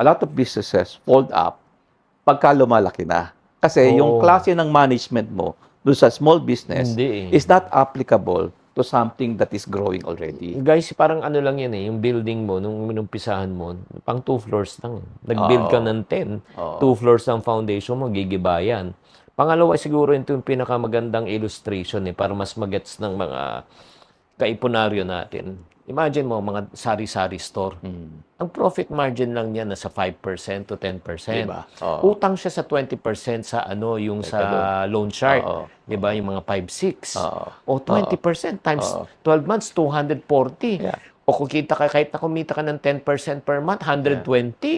a lot of businesses fold up pagka lumalaki na. Kasi yung Oo. klase ng management mo doon sa small business Hindi is not applicable to something that is growing already. Guys, parang ano lang yan yung building mo, nung minumpisahan mo, pang 2 floors lang. Nag-build ka ng 10, 2 floors ng foundation mo, gigibayan. Pangalawa, siguro ito yung pinakamagandang illustration para mas magets ng mga kaipunaryo natin. Imagine mo, mga sari-sari store. Ang profit margin lang niya nasa 5% to 10%. Diba? Oo. Utang siya sa 20% sa yung Teka sa loan shark. Oo. Diba? Yung mga 5-6. Oo. O 20% times 12 months, 240. Yeah. O kung kahit na kumita ka ng 10% per month, 120.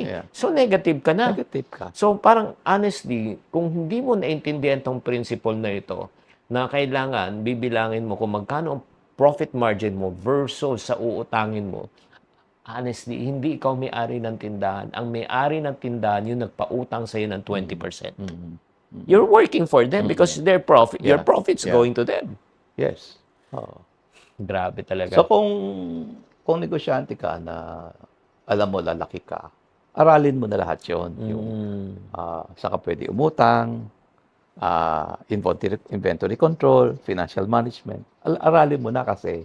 Yeah. So, negative ka na. Negative ka. So, parang honestly, kung hindi mo naintindihan tong principle na ito, na kailangan bibilangin mo kung magkano ang profit margin mo versus sa uutangin mo, honestly, hindi ikaw may-ari ng tindahan. Ang may-ari ng tindahan yung nagpautang sa'yo ng 20%. You're working for them because their profit, your Yeah. profit's Yeah. going to them. Yes. Oo. Grabe talaga. So kung negosyante ka na alam mo lalaki ka, aralin mo na lahat 'yon. Yung saan ka pwede umutang, inventory control, financial management. Aralin mo na kasi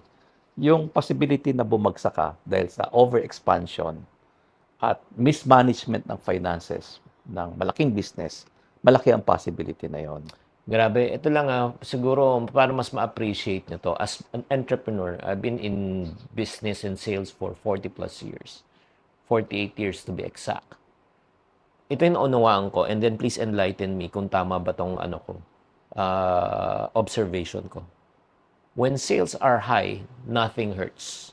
yung possibility na bumagsak ka dahil sa overexpansion at mismanagement ng finances ng malaking business, malaki ang possibility na 'yon. Grabe, ito lang siguro para mas ma-appreciate nyo to. As an entrepreneur, I've been in business and sales for 40 plus years. 48 years to be exact. Ito yung unawaan ko, and then please enlighten me kung tama ba tong observation ko. When sales are high, nothing hurts.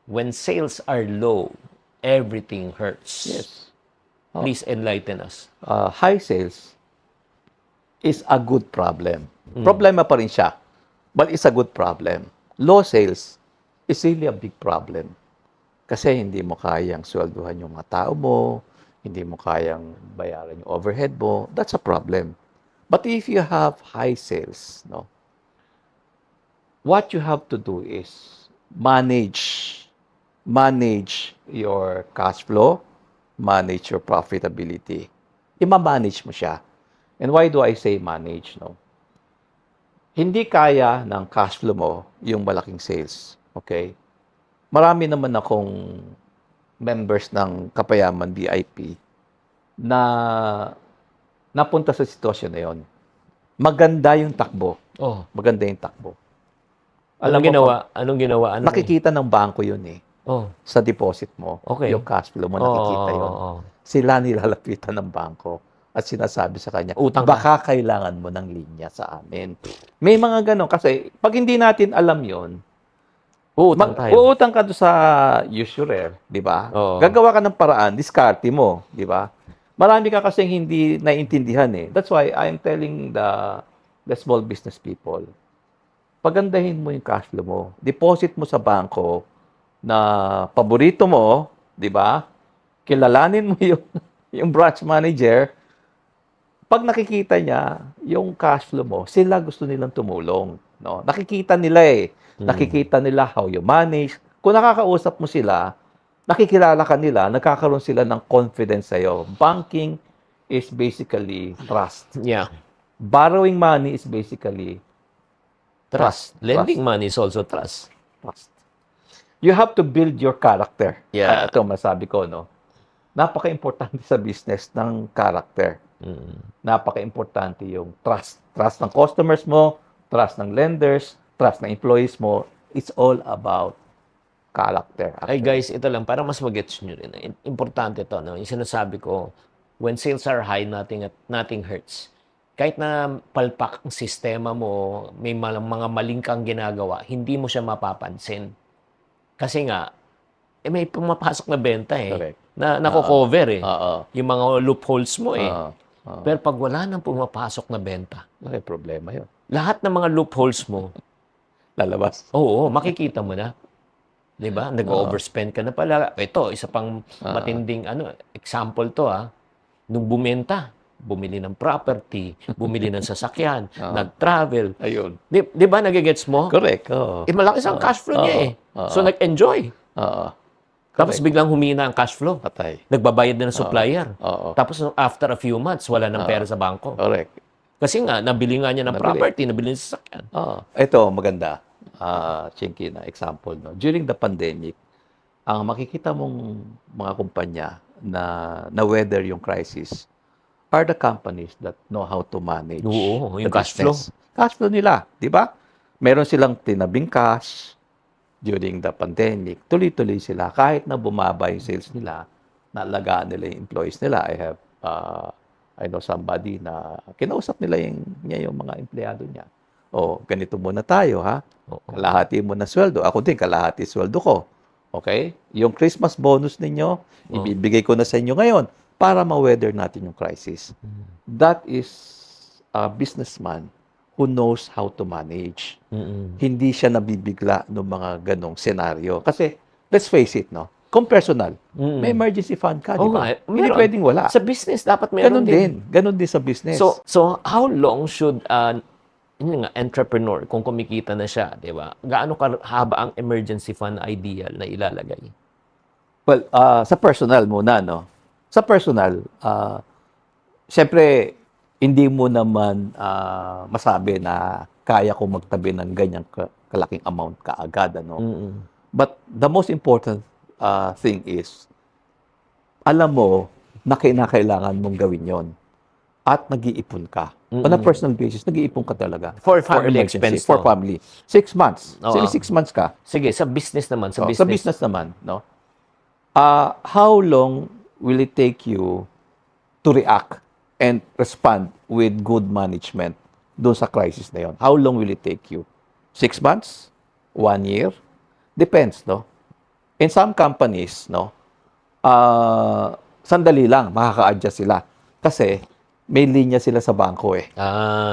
When sales are low, everything hurts. Yes. Please enlighten us. High sales is a good problem. Problema pa rin siya, but it's a good problem. Low sales is really a big problem. Kasi hindi mo kayang swelduhan yung mga tao mo, hindi mo kayang bayaran yung overhead mo, that's a problem. But if you have high sales, what you have to do is manage your cash flow, manage your profitability. Ima-manage mo siya. And why do I say manage, Hindi kaya ng cash flow mo yung malaking sales, okay? Marami naman akong members ng Kapayaman VIP na napunta sa sitwasyon na yon. Maganda yung takbo. Oh, Maganda yung takbo. anong ginawa? Anong ginawa? Nakikita ng bangko yun Oh, sa deposit mo. Okay. Yung cash flow mo, nakikita yun. Sila nilalapitan ng bangko at sinasabi sa kanya, Utang ka. baka kailangan mo ng linya sa amin. May mga ganon. Kasi pag hindi natin alam yon, Uutang tayo. uutang ka doon sa usurer, di ba? Oo. Gagawa ka ng paraan, diskarte mo, di ba? Marami ka kasing hindi naiintindihan That's why I'm telling the small business people, pagandahin mo yung cash flow mo. Deposit mo sa bangko na paborito mo, di ba? Kilalanin mo yung branch manager. Pag nakikita niya yung cash flow mo, sila gusto nilang tumulong. Nakikita nila Nakikita nila how you manage. Kung nakakausap mo sila, nakikilala ka nila, nagkakaroon sila ng confidence sa'yo. Banking is basically trust. Yeah. Borrowing money is basically Trust. Lending Trust. money is also trust. trust. You have to build your character. Yeah. Ito masabi ko, Napaka-importante sa business ng character. Napaka-importante yung trust. Trust ng customers mo, trust ng lenders, trust ng employees mo. It's all about character. Ay guys, ito lang, para mas mag-gets nyo rin. Importante ito, Yung sinasabi ko, when sales are high, nothing hurts. Kahit na palpak ang sistema mo, may mga maling kang ginagawa, hindi mo siya mapapansin. Kasi nga, may pumapasok na benta Correct. na nako-cover Oo. Yung mga loopholes mo Oo. Pero pag wala nang pumapasok na benta, May problema yun. lahat ng mga loopholes mo, Lalabas. oo, makikita mo na. 'Di ba? Nag-overspend ka na pala. Ito, isa pang matinding example to Nung bumili ng property, bumili ng sasakyan, nag-travel. Ayun. Di ba nagigets mo? Correct. Oo. Malaki ang cash flow niya Oo. So nag-enjoy. Oo. Tapos biglang humina ang cash flow. Patay. Nagbabayad na ng supplier. Oo. Tapos after a few months, wala nang pera sa bangko. Correct. Kasi nga, nabili nga niya ng property, nabili ng sasakyan. Ito, maganda. Chinky na example. No? During the pandemic, ang makikita mong mga kumpanya na weather yung crisis are the companies that know how to manage Oo, the yung cash flow. business. Cash flow nila, di ba? Meron silang tinabing cash during the pandemic. Tuloy-tuloy sila. Kahit na bumaba yung sales nila, naalagaan nila yung employees nila. I know somebody na kinausap nila niya yung mga empleyado niya. Ganito muna tayo, ha? Kalahati mo na sweldo. Ako din, kalahati sweldo ko. Okay? Yung Christmas bonus ninyo, ibibigay ko na sa inyo ngayon para ma-weather natin yung crisis. That is a businessman who knows how to manage. Hindi siya nabibigla ng mga ganong senaryo. Kasi, let's face it, no? Kung personal, may emergency fund ka, di ba? Hindi pwedeng wala. Sa business, dapat meron din. Ganon din sa business. So how long should entrepreneur, kung kumikita na siya, di ba? Gaano kahaba ang emergency fund ideal na ilalagay? Well, sa personal muna, no? Sa personal, siyempre, hindi mo naman masabi na kaya ko magtabi ng ganyang kalaking amount kaagad, ano? But the most important thing is, alam mo na kinakailangan mong gawin yon at nag-iipon ka. On a personal basis, nag-iipon ka talaga. For family emergency, expense, for no? family. 6 months. Sige, 6 months ka. Sige, sa business naman. Sa Sa business naman, no? How long will it take you to react and respond with good management doon sa crisis na yon? How long will it take you? 6 months? 1 year? Depends, no? In some companies, no, sandali lang, makaka-adjust sila. Kasi, may linya sila sa bangko eh.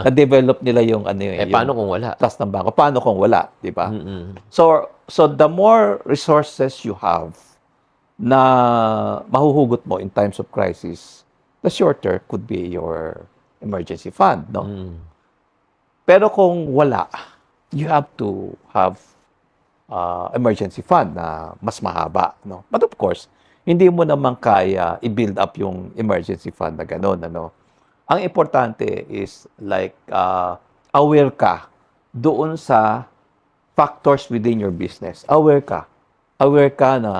Na-develop nila yung paano kung wala? Trust ng bangko. Paano kung wala, di ba? So the more resources you have na mahuhugot mo in times of crisis, the shorter could be your emergency fund, no? Pero kung wala, you have to have emergency fund na mas mahaba, no? But of course, hindi mo naman kaya i-build up yung emergency fund na gano'n, ano? Ang importante is like aware ka doon sa factors within your business. Aware ka. Aware ka na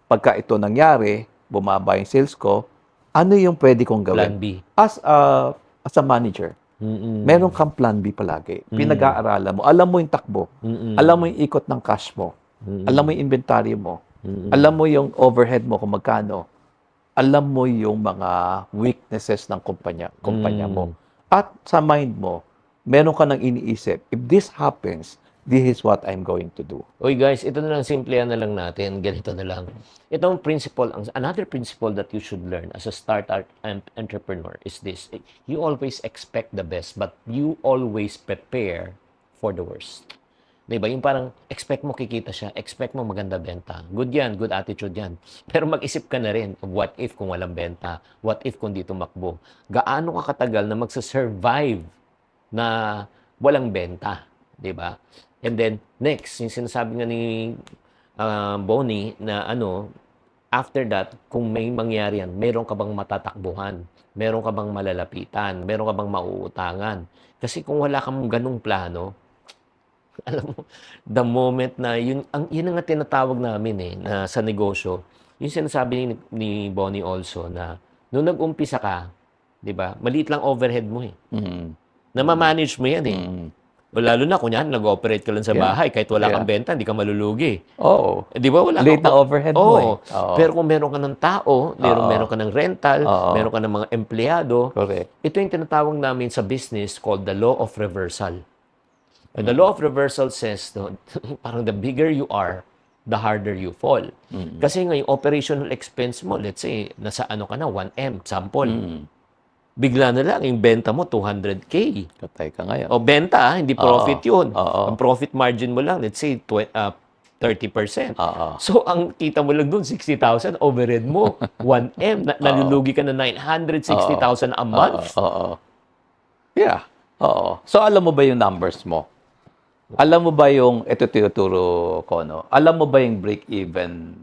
pagka ito nangyari, bumaba yung sales ko, ano yung pwede kong gawin? Plan B. As a manager, meron kang plan B palagi. Pinag-aaralan mo. Alam mo yung takbo. Alam mo yung ikot ng cash mo. Alam mo yung inventory mo. Alam mo yung overhead mo kung magkano. Alam mo yung mga weaknesses ng kumpanya mo. At sa mind mo, meron ka nang iniisip, if this happens, this is what I'm going to do. Oy guys, ito na lang, simplihan na lang natin. Ganito na lang. Itong principle, another principle that you should learn as a startup entrepreneur is this. You always expect the best, but you always prepare for the worst. Diba? Yung parang expect mo kikita siya, expect mo maganda benta. Good yan, good attitude yan. Pero mag-isip ka na rin of what if kung walang benta, what if kung di tumakbo. Gaano ka katagal na magsasurvive na walang benta. Diba? And then, next, yung sinasabi nga ni Bonnie na after that, kung may mangyari yan, meron ka bang matatakbuhan? Meron ka bang malalapitan? Meron ka bang mauutangan? Kasi kung wala kang ganung plano, alam mo, the moment na, yun ang nga tinatawag namin na sa negosyo, yung sinasabi ni Bonnie also na, nung nag-umpisa ka, di ba, maliit lang overhead mo na ma-manage mo yan O lalo na, kunyari, nag-operate ka lang sa bahay, kahit wala kang benta, hindi ka malulugi. Oo. Di ba? Wala Late na overhead mo Oo. Pero kung meron ka ng tao, meron ka ng rental, meron ka ng mga empleyado, Correct. ito yung tinatawag namin sa business called the law of reversal. And the law of reversal says, parang the bigger you are, the harder you fall. Kasi nga yung operational expense mo, let's say, nasa ka na, 1M, sample. Bigla na lang, yung benta mo, 200K. Katay ka ngayon. O benta, hindi profit yun. Oo. Ang profit margin mo lang, let's say, 30%. So, ang kita mo lang doon, 60,000, overhead mo, 1M. Nalulugi ka na 960,000 a month. Yeah. Oo. So, alam mo ba yung numbers mo? Alam mo ba yung, ito tinuturo ko, no? Alam mo ba yung break-even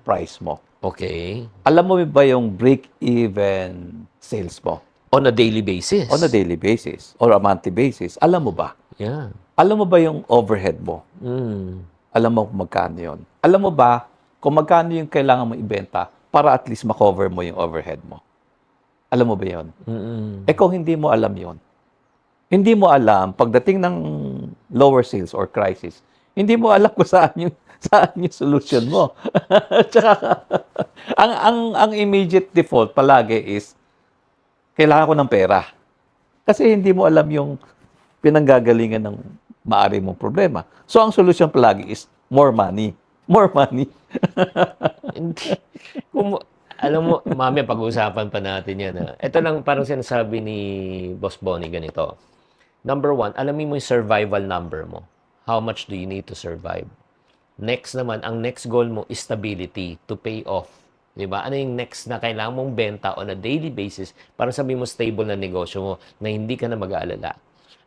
price mo? Okay. Alam mo ba yung break-even sales mo? On a daily basis. On a daily basis or a monthly basis? Alam mo ba? Yeah. Alam mo ba yung overhead mo? Mm. Alam mo kung magkano yun? Alam mo ba kung magkano yung kailangan mo ibenta para at least makover mo yung overhead mo? Alam mo ba yun? Mm-mm. Eh kung hindi mo alam yun, hindi mo alam, pagdating ng lower sales or crisis, hindi mo alam kung saan yung solution mo. Tsaka, ang immediate default palagi is, kailangan ko ng pera. Kasi hindi mo alam yung pinanggagalingan ng maaari mong problema. So, ang solution palagi is more money. More money. Hindi. Alam mo, mamaya pag-uusapan pa natin yan. Ha? Ito lang parang sinasabi ni Boss Bonnie ganito. Number 1, alamin mo yung survival number mo. How much do you need to survive? Next naman, ang next goal mo is stability to pay off. Diba? Ano yung next na kailangan mong benta on a daily basis para sabihin mo stable na negosyo mo na hindi ka na mag-aalala.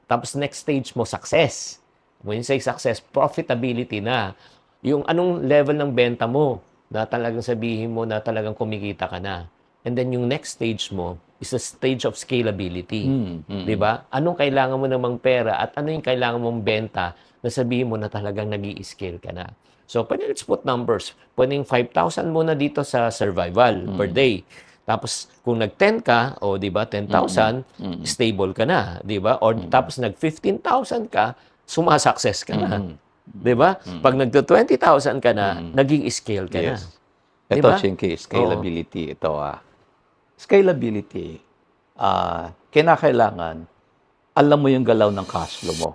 Tapos next stage mo, success. When you say success, profitability na. Yung anong level ng benta mo na talagang sabihin mo na talagang kumikita ka na. And then yung next stage mo is a stage of scalability. Di ba? Anong kailangan mo namang pera at ano yung kailangan mong benta na sabihin mo na talagang nag-i-scale ka na. So, pwede let's put numbers. Pwedeng 5,000 muna dito sa survival per day. Tapos, kung nag-10 ka, o di ba, 10,000, stable ka na, di ba? Or tapos nag-15,000 ka, sumasuccess ka na. Di ba? Pag nagto-20,000 ka na, naging scale ka na. Yes. Ito, Diba? Chinky, scalability. Ito, scalability, kinakailangan, alam mo yung galaw ng cash flow mo.